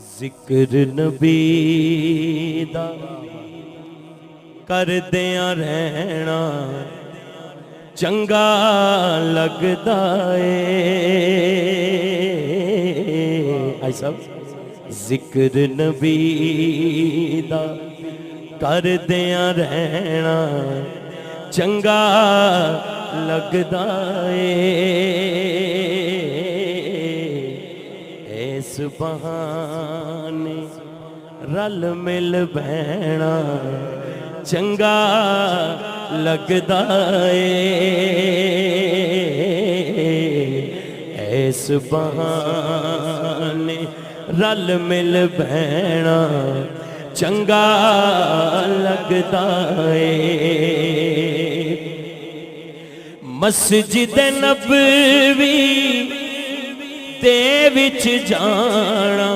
जिक्र नबी दा करदियां रहना चंगा लगदा आई सब जिक्र नबी दा करदियां रहना चंगा लगदा इस बहाने रल मिल बहना चंगा लगदा इस बहाने रल मिल बहना चंगा लगदा मस्जिद नबवी दे विच जाना